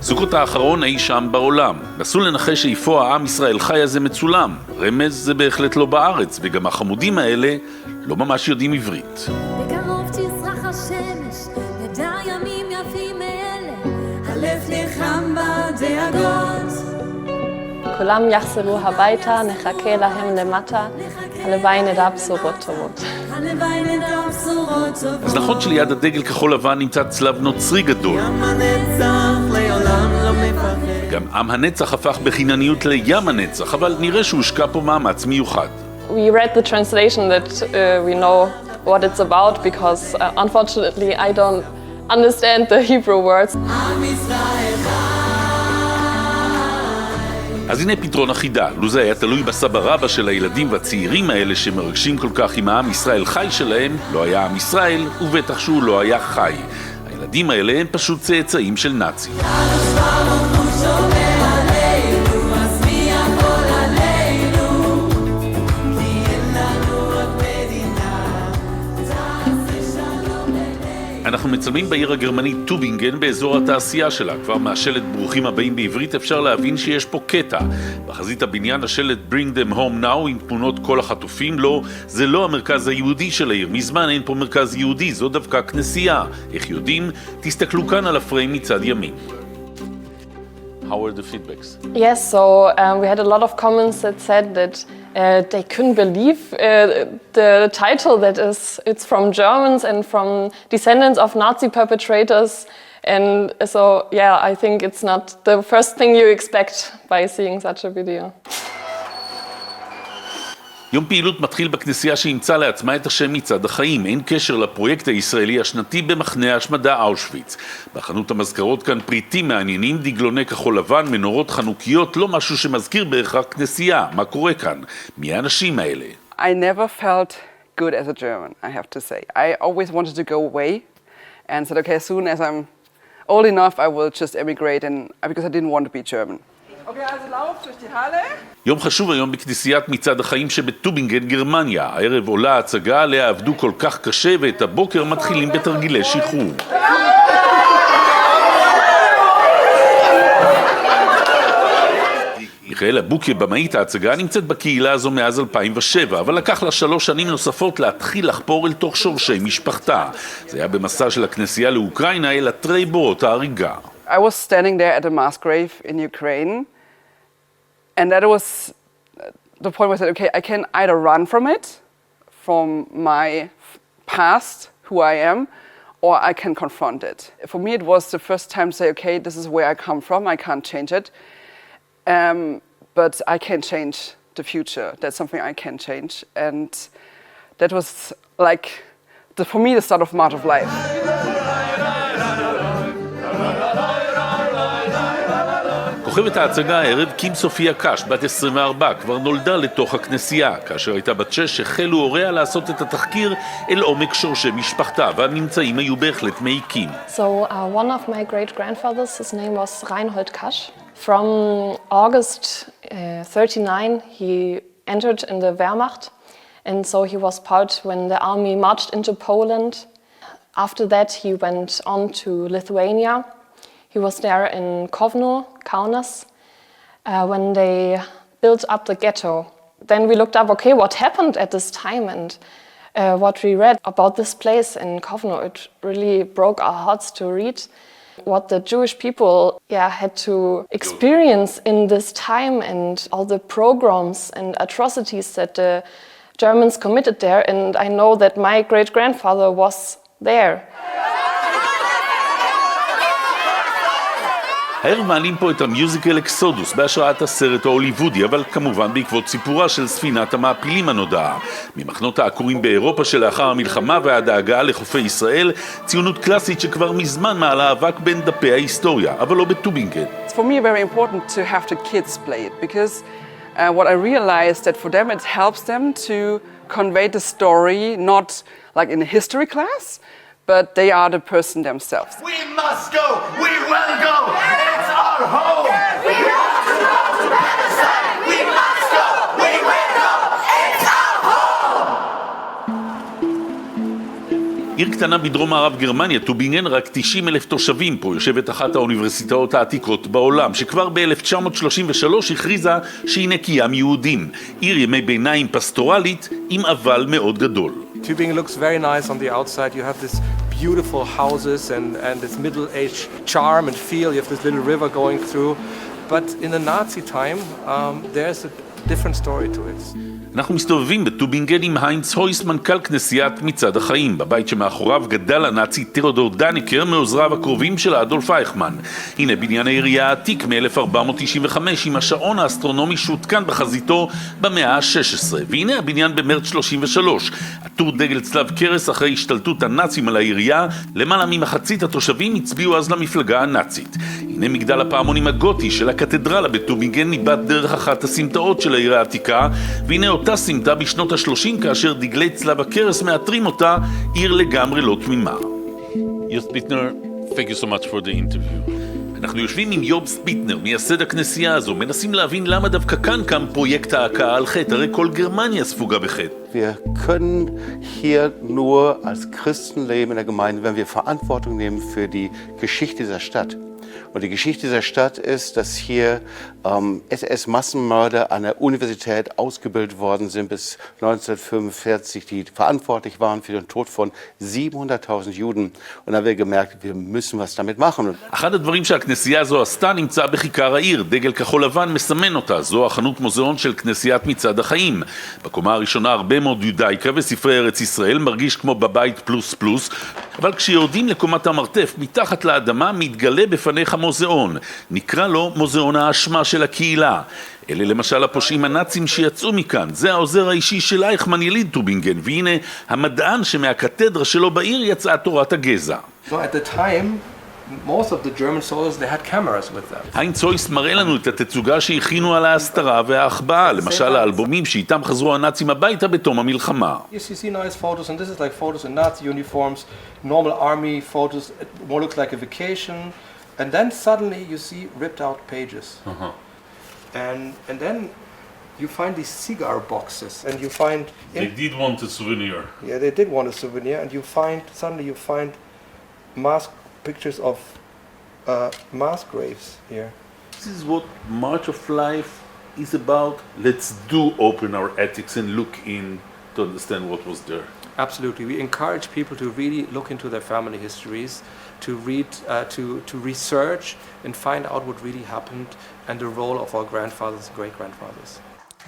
סוכות האחרון אי שם בעולם. נסו לנחש איפה העם ישראל חי הזה מצולם. רמז זה בהחלט לא בארץ, וגם החמודים האלה לא ממש יודעים עברית. בקרוב תזרח השמש, נדע ימים יפים מאלה, הלב נחם בדאגות. כולם יחזרו הביתה, נחכה להם למטה, הלוואי נדע בשורות טובות. הלוואי נדע בשורות טובות. אז נכון שליד הדגל כחול לבן נמצא צלב נוצרי גדול. ים הנצח לעולם לא מפחד. גם עם הנצח הפך בחינניות לים הנצח, אבל נראה שהושקע פה מאמץ מיוחד. We read the translation that we know what it's about because unfortunately I don't understand the Hebrew words. עם ישראל אז הנה פתרון החידה. לו זה היה תלוי בסבא רבא של הילדים והצעירים האלה שמרגשים כל כך עם העם ישראל חי שלהם, לא היה עם ישראל ובטח שהוא לא היה חי. הילדים האלה הם פשוט צאצאים של נאצים. אנחנו מצלמים בעיר הגרמנית טובינגן באזור התעשייה שלה. כבר מהשלט ברוכים הבאים בעברית אפשר להבין שיש פה קטע. בחזית הבניין השלט Bring them home now עם תמונות כל החטופים. לא, זה לא המרכז היהודי של העיר. מזמן אין פה מרכז יהודי, זו דווקא כנסייה. איך יודעים? תסתכלו כאן על הפריים מצד ימין. How were the feedbacks? Yes, so we had a lot of comments that said that they couldn't believe the title that it's from Germans and from descendants of Nazi perpetrators. And so, yeah, I think it's not the first thing you expect by seeing such a video. יום פעילות מתחיל בכנסייה שאימצה לעצמה את השם מצד החיים. אין קשר לפרויקט הישראלי השנתי במחנה ההשמדה אושוויץ. בחנות המזכרות כאן פריטים מעניינים, דגלוני כחול לבן, מנורות חנוכיות, לא משהו שמזכיר בהכרח כנסייה. מה קורה כאן? מי האנשים האלה? I never felt good as a German, I have to say. I always wanted to go away and said, okay, as soon as I'm old enough, I will just emigrate because I didn't want to be German. Okay, also lauf durch die Halle. יום חשוב היום בכנסיית מצד החיים שבטובינגן, גרמניה. הערב עולה הצגה עליה עבדו כל כך קשה ואת הבוקר מתחילים בתרגילי שחרור. מיכאלה בוקיה, במאית ההצגה, נמצאת בקהילה הזו מאז 2007, אבל לקח לה 3 שנים נוספות להתחיל לחפור אל תוך שורשי משפחתה. זה היה במסע של הכנסייה לאוקראינה אל אתרי בורות ההריגה. I was standing there at a mass grave in Ukraine, and that was the point where I said, okay, I can either run from it, from my past, who I am, or I can confront it. For me, it was the first time to say, okay, this is where I come from, I can't change it, but I can change the future. That's something I can change, and that was like, for me, the start of March of Life. כוכבת ההצגה הערב קים סופיה קש, בת 24, כבר נולדה לתוך הכנסייה. כאשר הייתה בת 6, החלו הוריה לעשות את התחקיר אל עומק שורשי משפחתה, והממצאים היו בהחלט מעיקים. So one of my great-grandfathers, his name was Reinhold Kasch. From August 39, he entered in the Wehrmacht, and so he was part when the army marched into Poland. After that, he went on to Lithuania. He was there in Kovno, Kaunas, when they built up the ghetto. Then we looked up, okay, what happened at this time, and what we read about this place in Kovno, it really broke our hearts to read what the Jewish people had to experience in this time and all the pogroms and atrocities that the Germans committed there. And I know that my great-grandfather was there. הערב מעלים פה את המיוזיקל אקסודוס בהשראת הסרט ההוליוודי, אבל כמובן בעקבות סיפורה של ספינת המעפילים הנודעה. ממחנות העקורים באירופה שלאחר המלחמה ועד ההגעה לחופי ישראל, ציונות קלאסית שכבר מזמן מעלה אבק בין דפי ההיסטוריה, אבל לא בטובינגן. It's for me very important to have the kids play it because what I realized that for them it helps them to convey the story not like in a history class, but they are the person themselves. We must go, we will go, it's our home! We have to go to Palestine, we must go, we will go, it's our home! עיר קטנה בדרום מערב גרמניה, טובינגן, רק 90,000 תושבים. פה יושבת אחת האוניברסיטאות העתיקות בעולם, שכבר ב-1933 הכריזה שהיא נקייה מיהודים. עיר ימי ביניים פסטורלית עם אבל מאוד גדול. Tübingen looks very nice on the outside. You have this beautiful houses and this middle-age charm and feel. You have this little river going through. But in the Nazi time, there's a different story to it. אנחנו מסתובבים בטובינגן עם היינץ הויס, מנכ"ל כנסיית מצעד החיים. בבית שמאחוריו גדל הנאצי תיאודור דניקר מעוזריו הקרובים של אדולף אייכמן. הנה בניין העירייה העתיק מ-1495 עם השעון האסטרונומי שהותקן בחזיתו במאה ה-16. והנה הבניין במרץ 33. עטור דגל צלב קרס אחרי השתלטות הנאצים על העירייה. למעלה ממחצית התושבים הצביעו אז למפלגה הנאצית. הנה מגדל הפעמונים הגותי של הקתדרלה בטובינגן ניבט דרך אחת הסמטאות של העיר העתיקה. והנה אותה סמטה בשנות ה-30 כאשר דגלי צלב הקרס מאתרים אותה עיר לגמרי לא תמימה. יוב ספיטנר, thank you so much for the interview. אנחנו יושבים עם יוב ספיטנר, מייסד הכנסייה הזו, מנסים להבין למה דווקא כאן קם פרויקט ההכאה על חטא, הרי כל גרמניה ספוגה בחטא. Wir können hier nur als Christen leben in der Gemeinde, wenn wir Verantwortung nehmen für die Geschichte dieser Stadt. Und die Geschichte dieser Stadt ist, dass hier SS-Massenmörder an der Universität ausgebildet worden sind bis 1945, die verantwortlich waren für den Tod von 700.000 Juden. Und dann haben wir gemerkt, wir müssen was damit machen. אחד הדברים שהכנסייה הזו עשתה נמצא בכיכר העיר. דגל כחול לבן מסמן אותה. זו החנות מוזיאון של כנסיית מצעד החיים. בקומה הראשונה הרבה מאוד יודאיקה וספרי ארץ ישראל, מרגיש כמו בבית פלוס פלוס. אבל כשיורדים לקומת המרתף מתחת לאדמה מתגלה בפניך מוזיאון. נקרא לו מוזיאון האשמה של הקהילה. אלה למשל הפושעים הנאצים שיצאו מכאן. זה העוזר האישי של אייכמן יליד טובינגן. והנה המדען שמהקתדרה שלו בעיר יצאה תורת הגזע. So at the time, most of the German soldiers, they had cameras with them. היינץ הויס מראה לנו את התצוגה שהכינו על ההסתרה וההחבאה, למשל האלבומים שאיתם חזרו הנאצים הביתה בתום המלחמה. You see nice photos, and this is like photos in Nazi uniforms, normal army photos. It more looks like a vacation, and then suddenly you see ripped out pages. And then you find these cigar boxes, and you find did want a souvenir. yeah, they did want a souvenir, and suddenly you find mass pictures of mass graves here. This is what March of Life is about. Let's open our attics and look in to understand what was there. Absolutely, we encourage people to really look into their family histories, to read, to research and find out what really happened and the role of our grandfathers and great-grandfathers.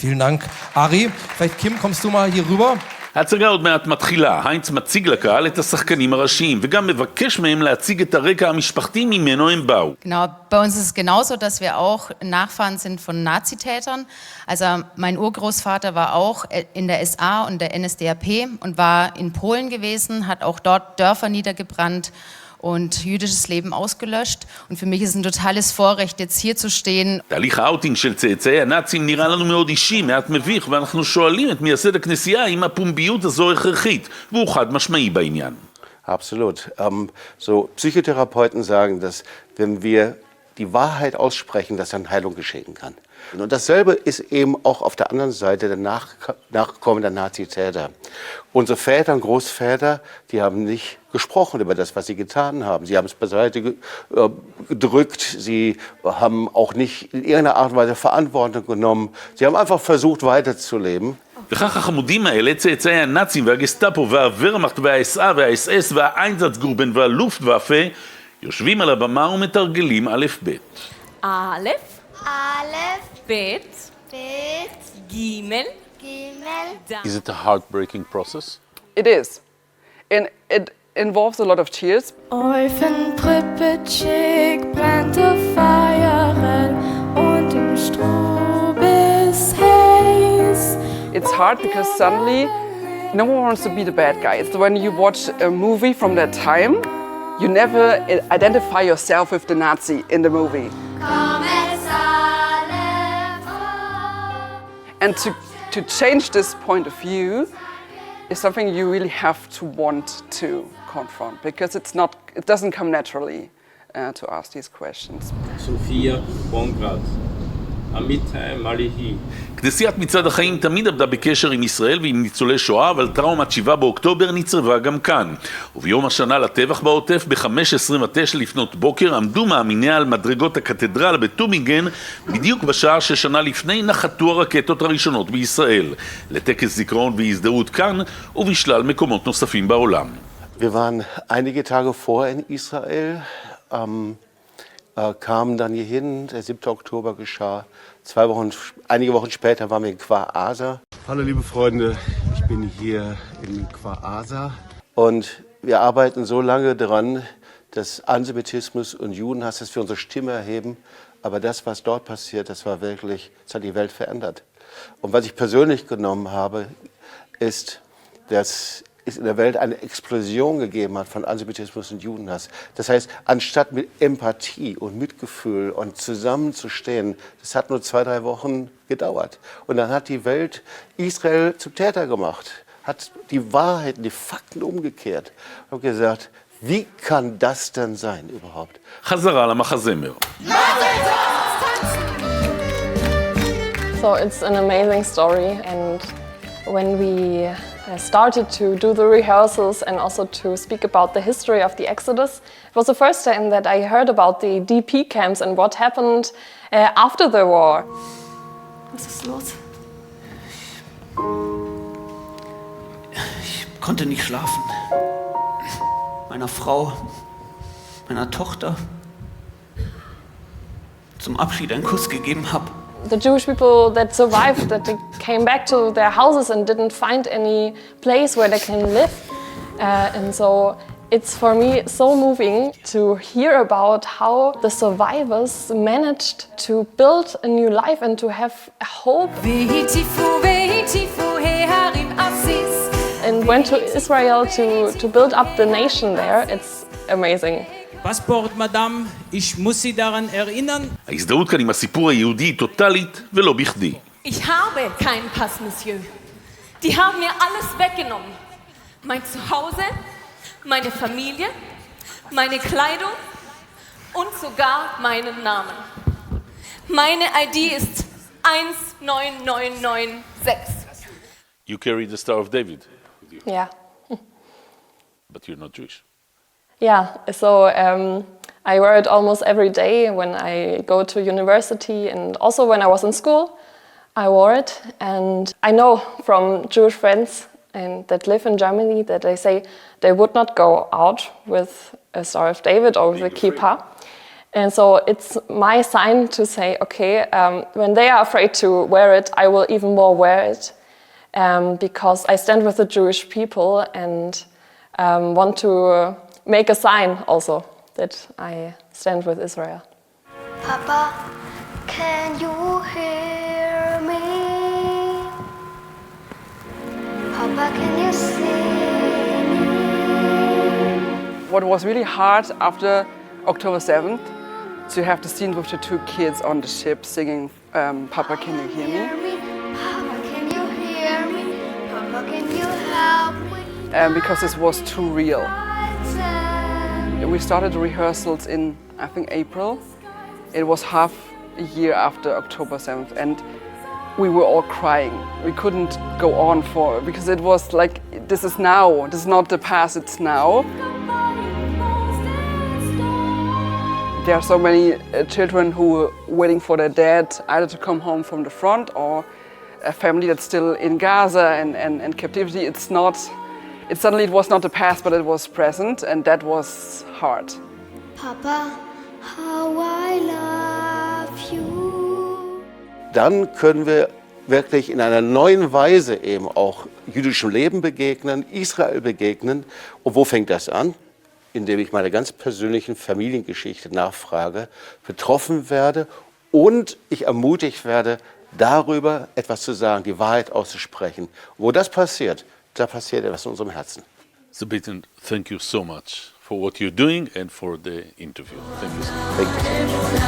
Vielen Dank, Ari. Vielleicht, Kim, kommst du mal hier rüber? ההצגה עוד מעט מתחילה. היינץ מציג לקהל את השחקנים הראשיים וגם מבקש מהם להציג את הרקע המשפחתי ממנו הם באו. Genau, bei uns ist es genauso, dass wir auch Nachfahren sind von Nazitätern. Also mein Urgroßvater war auch in der SA und der NSDAP und war in Polen gewesen, hat auch dort Dörfer niedergebrannt und jüdisches Leben ausgelöscht. Und für mich ist es ein totales Vorrecht, jetzt hier zu stehen. תהליך האוטינג של צאצאי הנאצים נראה לנו מאוד אישי, מעט מביך, ואנחנו שואלים את מייסד הכנסייה אם הפומביות הזו הכרחית, והוא חד משמעי בעניין. Absolut. So Psychotherapeuten sagen, dass wenn wir die Wahrheit aussprechen, dass dann Heilung geschehen kann. Und dasselbe ist eben auch auf der anderen Seite der Nachkommen der Nazitäter. Unsere Väter und Großväter, die haben nicht gesprochen über das, was sie getan haben. Sie haben es beiseite gedrückt, sie haben auch nicht in irgendeiner Art und Weise Verantwortung genommen. Sie haben einfach versucht, weiterzuleben. וכך החמודים האלה, צאצאי הנאצים והגסטאפו והוורמאכט והאס-אה והאס-אס והאיינזאצגרופן והלופטוואפה יושבים על הבמה ומתרגלים א' ב'. א', ב', ג', Is it a heartbreaking process? It is. And it involves a lot of tears. Eufen Pripyatschik brannte Feuerel und im Stroh bis heiß. It's hard because suddenly no one wants to be the bad guy. It's when you watch a movie from that time, you never identify yourself with the Nazi in the movie. And to change this point of view is something you really have to want to confront, because it doesn't come naturally to ask these questions. Sophia Bongrad. אמיתי מליהי. כנסיית מצעד החיים תמיד עבדה בקשר עם ישראל ועם ניצולי שואה, אבל טראומת 7 באוקטובר נצרבה גם כאן. וביום השנה לטבח בעוטף, ב-5:29 לפנות בוקר, עמדו מאמיניה על מדרגות הקתדרלה בטובינגן, בדיוק בשעה ששנה לפני נחתו הרקטות הראשונות בישראל, לטקס זיכרון והזדהות כאן ובשלל מקומות נוספים בעולם. Wir waren einige Tage vorher in Israel, kamen dann hier hin, der 7. Oktober geschah. Einige Wochen später waren wir in Kfar Aza. Hallo liebe Freunde, ich bin hier in Kfar Aza. Und wir arbeiten so lange daran, dass Antisemitismus und Judenhass, dass wir unsere Stimme erheben. Aber das, was dort passiert, das war wirklich, das hat die Welt verändert. Und was ich persönlich genommen habe, ist, dass es in der Welt eine Explosion gegeben hat von Antisemitismus und Judenhass. Das heißt, anstatt mit Empathie und Mitgefühl und zusammenzustehen, das hat nur 2-3 Wochen gedauert. Und dann hat die Welt Israel zum Täter gemacht, hat die Wahrheiten, die Fakten umgekehrt und gesagt, wie kann das denn sein überhaupt? חזרה למחזמר. So it's an amazing story, and when we started to do the rehearsals and also to speak about the history of the Exodus, it was the first time that I heard about the DP camps and what happened after the war. Was ist los? Ich konnte nicht schlafen. Meiner Frau, meiner Tochter zum Abschied einen Kuss gegeben habe. The Jewish people that survived, that they came back to their houses and didn't find any place where they can live. And so it's for me so moving to hear about how the survivors managed to build a new life and to have hope. And went to Israel to build up the nation there. It's amazing. פספורט, מדאם, ich muss Sie daran erinnern. ההזדהות כאן עם הסיפור היהודי היא טוטלית ולא בכדי. Ich habe keinen Pass, Monsieur. Die haben mir alles weggenommen. Mein Zuhause, meine Familie, meine Kleidung und sogar meinen Namen. Meine ID ist 19996. You carry the Star of David with you. Yeah. But you're not Jewish. Yeah, so I wear it almost every day when I go to university, and also when I was in school, I wore it. And I know from Jewish friends that live in Germany that they say they would not go out with a Star of David or with a kippah. And so it's my sign to say, okay, when they are afraid to wear it, I will even more wear it, because I stand with the Jewish people and want to make a sign also that I stand with Israel. Papa, can you hear me? Papa, can you see me? What was really hard after October 7th, to have the scene with the 2 kids on the ship singing Papa, can you hear me? Papa, can you hear me? Papa, can you help me? Because this was too real. We started the rehearsals in, I think, April. It was half a year after October 7th, and we were all crying. We couldn't go on because it was like, this is now. This is not the past, it's now. There are so many children who are waiting for their dad either to come home from the front, or a family that's still in Gaza and captivity. Suddenly it was not the past, but it was present, and that was hard. Papa, how I love you. Dann können wir wirklich in einer neuen Weise eben auch jüdischem Leben begegnen, Israel begegnen. Und wo fängt das an? Indem ich meine ganz persönlichen Familiengeschichte nachfrage, betroffen werde und ich ermutigt werde, darüber etwas zu sagen, die Wahrheit auszusprechen. Wo das passiert, da passiert etwas in unserem Herzen. So Bitten, thank you so much for what you're doing and for the interview. Thank you so much. Thank you so much.